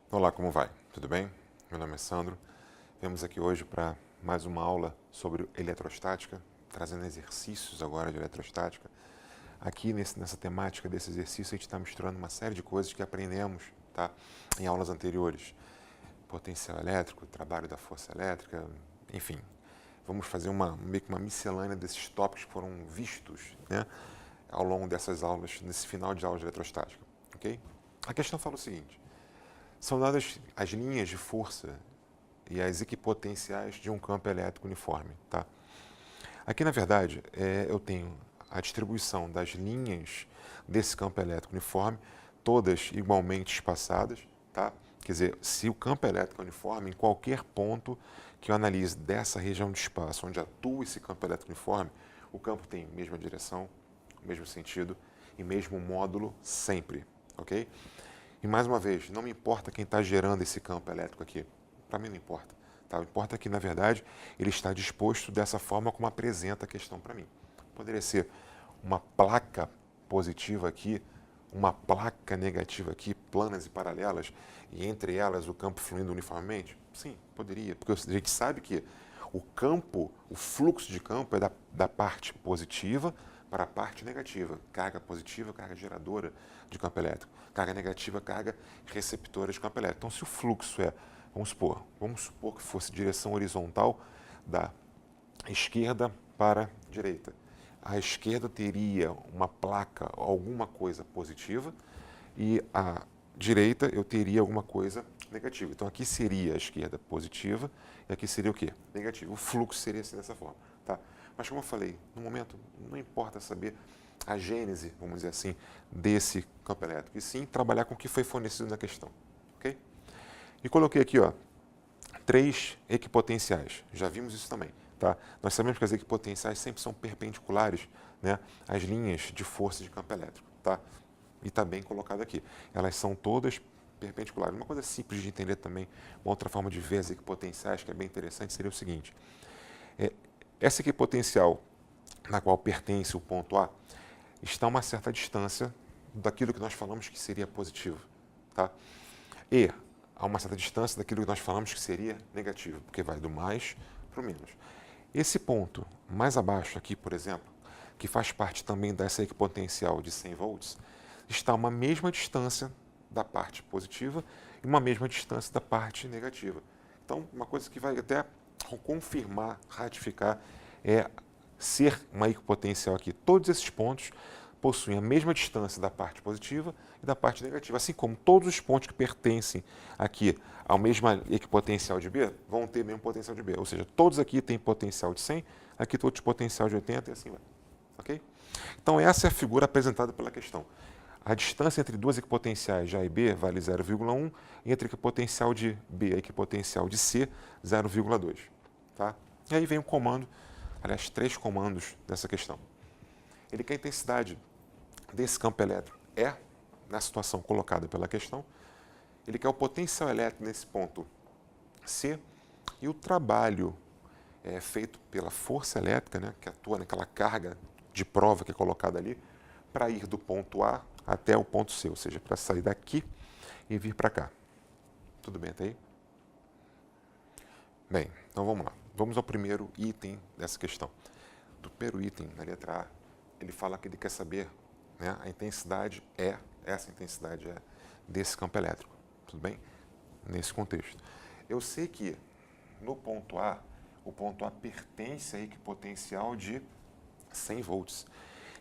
Olá, como vai? Tudo bem? Meu nome é Sandro. Viemos aqui hoje para mais uma aula sobre eletrostática, trazendo exercícios agora de eletrostática. Aqui nessa temática desse exercício a gente está misturando uma série de coisas que aprendemos, tá, em aulas anteriores. Potencial elétrico, trabalho da força elétrica, enfim. Vamos fazer meio que uma miscelânea desses tópicos que foram vistos, né, ao longo dessas aulas, nesse final de aula de eletrostática. Ok? A questão fala o seguinte: são dadas as linhas de força e as equipotenciais de um campo elétrico uniforme. Tá? Aqui, na verdade, eu tenho a distribuição das linhas desse campo elétrico uniforme, todas igualmente espaçadas. Tá? Quer dizer, se o campo elétrico é uniforme, em qualquer ponto que eu analise dessa região de espaço onde atua esse campo elétrico uniforme, o campo tem a mesma direção, o mesmo sentido e mesmo módulo sempre. Ok? E mais uma vez, não me importa quem está gerando esse campo elétrico aqui. Para mim não importa. Tá? O que importa é que, na verdade, ele está disposto dessa forma como apresenta a questão para mim. Poderia ser uma placa positiva aqui, uma placa negativa aqui, planas e paralelas, e entre elas o campo fluindo uniformemente? Sim, poderia, porque a gente sabe que o campo, o fluxo de campo é da parte positiva para a parte negativa. Carga positiva, carga geradora de campo elétrico. Carga negativa, carga receptora de campo elétrico. Então, se o fluxo vamos supor que fosse direção horizontal da esquerda para a direita. A esquerda teria uma placa, alguma coisa positiva, e a direita eu teria alguma coisa negativa. Então aqui seria a esquerda positiva e aqui seria o quê? Negativo. O fluxo seria assim dessa forma. Tá? Mas como eu falei, no momento não importa saber a gênese, vamos dizer assim, desse campo elétrico, e sim trabalhar com o que foi fornecido na questão. Ok? E coloquei aqui, ó, 3 equipotenciais. Já vimos isso também. Tá? Nós sabemos que as equipotenciais sempre são perpendiculares, né, às linhas de força de campo elétrico. Tá? E está bem colocado aqui. Elas são todas perpendiculares. Uma coisa simples de entender também, uma outra forma de ver as equipotenciais, que é bem interessante, seria o seguinte. Essa equipotencial na qual pertence o ponto A está a uma certa distância daquilo que nós falamos que seria positivo. Tá? E a uma certa distância daquilo que nós falamos que seria negativo, porque vai do mais para o menos. Esse ponto mais abaixo aqui, por exemplo, que faz parte também dessa equipotencial de 100 volts, está a uma mesma distância da parte positiva e uma mesma distância da parte negativa. Então, uma coisa que vai até confirmar, ratificar, é ser uma equipotencial aqui. Todos esses pontos possuem a mesma distância da parte positiva e da parte negativa, assim como todos os pontos que pertencem aqui ao mesmo equipotencial de B vão ter o mesmo potencial de B, ou seja, todos aqui têm potencial de 100, aqui todos potencial de 80 e assim vai. Ok? Então essa é a figura apresentada pela questão. A distância entre duas equipotenciais de A e B vale 0,1 e entre a equipotencial de B e a equipotencial de C, 0,2. Tá? E aí vem o comando, aliás, 3 comandos dessa questão. Ele quer a intensidade desse campo elétrico na situação colocada pela questão. Ele quer o potencial elétrico nesse ponto C e o trabalho feito pela força elétrica, né, que atua naquela carga de prova que é colocada ali, para ir do ponto A até o ponto C, ou seja, para sair daqui e vir para cá. Tudo bem até aí? Bem, então vamos lá. Vamos ao primeiro item dessa questão. Do primeiro item, na letra A, ele fala que ele quer saber, né, a intensidade essa intensidade é desse campo elétrico. Tudo bem? Nesse contexto. Eu sei que no ponto A, o ponto A pertence à equipotencial de 100 volts,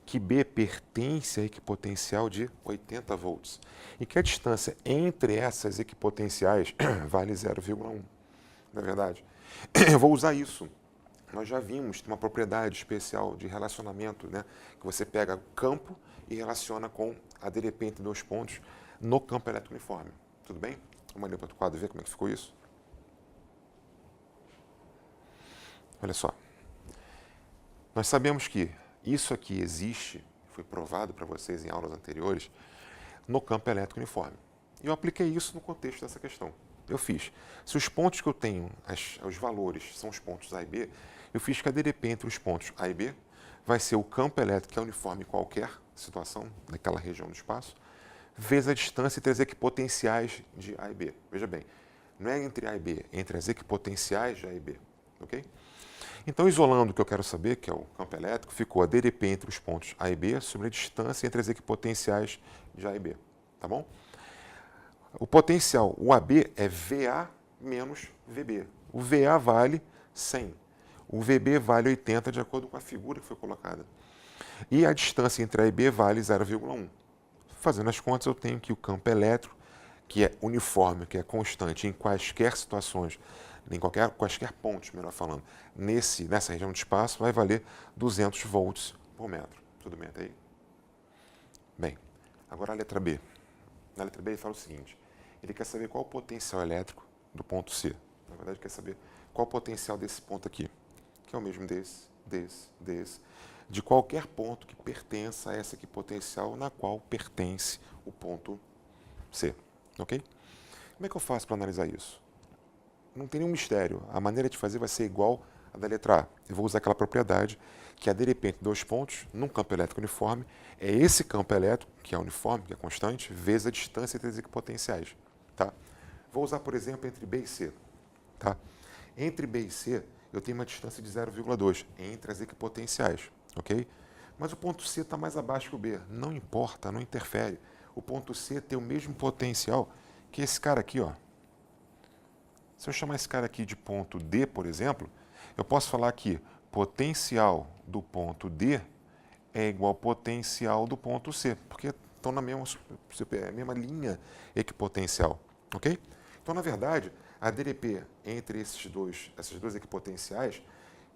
que B pertence à equipotencial de 80 volts, e que a distância entre essas equipotenciais vale 0,1. Não é verdade? Eu vou usar isso. Nós já vimos uma propriedade especial de relacionamento, né, que você pega o campo e relaciona com a DDP entre dois pontos no campo elétrico uniforme. Tudo bem? Vamos ali para o quadro ver como é que ficou isso? Olha só. Nós sabemos que isso aqui existe, foi provado para vocês em aulas anteriores, no campo elétrico uniforme. E eu apliquei isso no contexto dessa questão. Eu fiz. Se os pontos que eu tenho, os valores, são os pontos A e B, eu fiz que a DDP entre os pontos A e B vai ser o campo elétrico que é uniforme em qualquer situação, naquela região do espaço, vezes a distância entre as equipotenciais de A e B. Veja bem, não é entre A e B, é entre as equipotenciais de A e B. Ok? Então, isolando o que eu quero saber, que é o campo elétrico, ficou a DDP entre os pontos A e B sobre a distância entre as equipotenciais de A e B. Tá bom? O potencial, o AB, é VA menos VB. O VA vale 100. O VB vale 80, de acordo com a figura que foi colocada. E a distância entre A e B vale 0,1. Fazendo as contas, eu tenho que o campo elétrico, que é uniforme, que é constante em quaisquer situações, em quaisquer pontos, melhor falando, nessa região de espaço, vai valer 200 volts por metro. Tudo bem até aí? Bem, agora a letra B. Na letra B ele fala o seguinte, ele quer saber qual o potencial elétrico do ponto C. Na verdade, quer saber qual o potencial desse ponto aqui, que é o mesmo desse, de qualquer ponto que pertença a essa equipotencial na qual pertence o ponto C. Ok? Como é que eu faço para analisar isso? Não tem nenhum mistério. A maneira de fazer vai ser igual à da letra A. Eu vou usar aquela propriedade que a DDP entre dois pontos, num campo elétrico uniforme, é esse campo elétrico, que é uniforme, que é constante, vezes a distância entre as equipotenciais. Tá? Vou usar, por exemplo, entre B e C. Tá? Entre B e C, eu tenho uma distância de 0,2 entre as equipotenciais. Ok? Mas o ponto C está mais abaixo que o B. Não importa, não interfere. O ponto C tem o mesmo potencial que esse cara aqui, ó. Se eu chamar esse cara aqui de ponto D, por exemplo, eu posso falar que potencial do ponto D é igual ao potencial do ponto C, porque estão na mesma linha equipotencial, ok? Então, na verdade, a DDP entre essas duas equipotenciais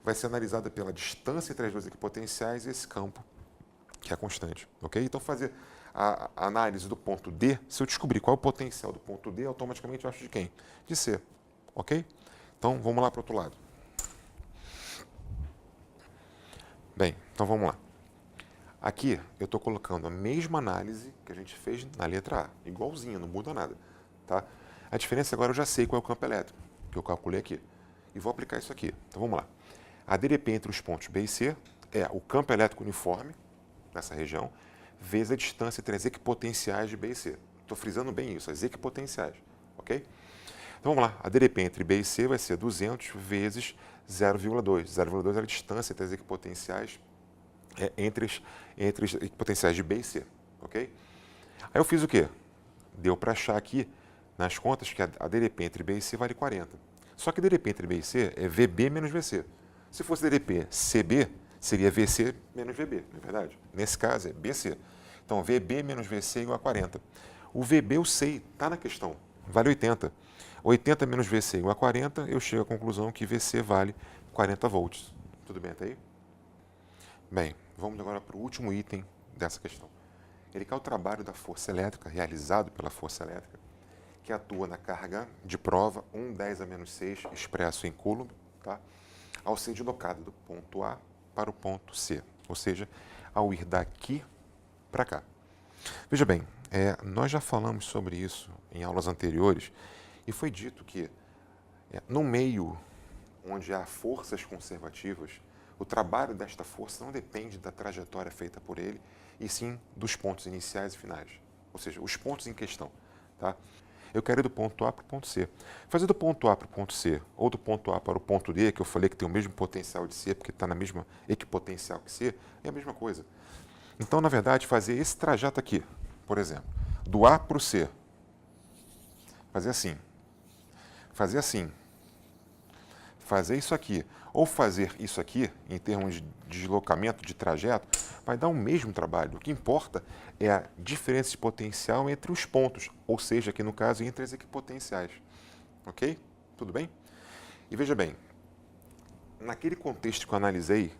vai ser analisada pela distância entre as duas equipotenciais e esse campo, que é constante, ok? Então, fazer a análise do ponto D, se eu descobrir qual é o potencial do ponto D, automaticamente eu acho de quem? De C. Ok? Então, vamos lá para o outro lado. Bem, então vamos lá. Aqui eu estou colocando a mesma análise que a gente fez na letra A, igualzinha, não muda nada. Tá? A diferença agora eu já sei qual é o campo elétrico, que eu calculei aqui. E vou aplicar isso aqui. Então vamos lá. A DDP entre os pontos B e C é o campo elétrico uniforme, nessa região, vezes a distância entre as equipotenciais de B e C. Estou frisando bem isso, as equipotenciais. Ok? Então vamos lá, a DDP entre B e C vai ser 200 vezes 0,2. 0,2 é a distância entre as equipotenciais, entre as equipotenciais de B e C. Ok? Aí eu fiz o quê? Deu para achar aqui, nas contas, que a DDP entre B e C vale 40. Só que DDP entre B e C é VB menos VC. Se fosse DDP CB, seria VC menos VB, não é verdade? Nesse caso é BC. Então VB menos VC igual a 40. O VB eu sei, está na questão, vale 80. 80 menos VC igual a 40, eu chego à conclusão que VC vale 40 volts. Tudo bem até aí? Bem, vamos agora para o último item dessa questão. Ele quer o trabalho da força elétrica, realizado pela força elétrica, que atua na carga de prova 1,10 a menos 6, expresso em coulomb, tá? Ao ser deslocado do ponto A para o ponto C, ou seja, ao ir daqui para cá. Veja bem, nós já falamos sobre isso em aulas anteriores, e foi dito que, no meio onde há forças conservativas, o trabalho desta força não depende da trajetória feita por ele, e sim dos pontos iniciais e finais, ou seja, os pontos em questão. Tá? Eu quero ir do ponto A para o ponto C. Fazer do ponto A para o ponto C, ou do ponto A para o ponto D, que eu falei que tem o mesmo potencial de C, porque está na mesma equipotencial que C, é a mesma coisa. Então, na verdade, fazer esse trajeto aqui, por exemplo, do A para o C, fazer assim, fazer isso aqui, ou fazer isso aqui, em termos de deslocamento de trajeto, vai dar o mesmo trabalho. O que importa é a diferença de potencial entre os pontos, ou seja, aqui no caso, entre as equipotenciais. Ok? Tudo bem? E veja bem, naquele contexto que eu analisei,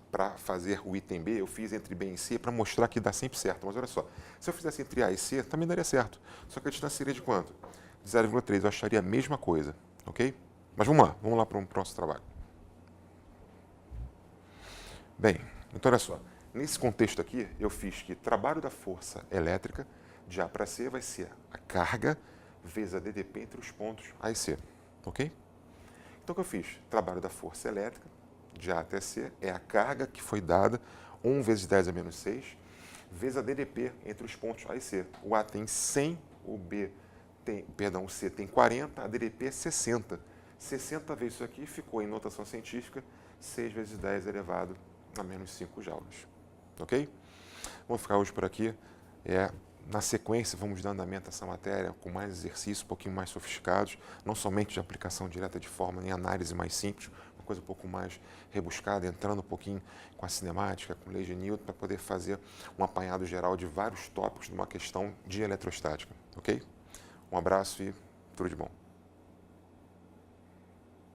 para fazer o item B, eu fiz entre B e C para mostrar que dá sempre certo. Mas olha só, se eu fizesse entre A e C, também daria certo. Só que a distância seria de quanto? De 0,3, eu acharia a mesma coisa, ok? Mas vamos lá para o próximo trabalho. Bem, então olha só, nesse contexto aqui, eu fiz que trabalho da força elétrica de A para C vai ser a carga vezes a DDP entre os pontos A e C, ok? Então o que eu fiz? Trabalho da força elétrica de A até C é a carga que foi dada 1 vezes 10 a menos 6 vezes a DDP entre os pontos A e C. O A tem 100, o C tem 40, a DDP é 60. 60 vezes isso aqui ficou em notação científica, 6 vezes 10 elevado a menos 5 joules. Ok? Vamos ficar hoje por aqui. Na sequência, vamos dar andamento a essa matéria com mais exercícios, um pouquinho mais sofisticados, não somente de aplicação direta de fórmula, nem análise mais simples, uma coisa um pouco mais rebuscada, entrando um pouquinho com a cinemática, com lei de Newton, para poder fazer um apanhado geral de vários tópicos de uma questão de eletrostática. Ok? Um abraço e tudo de bom.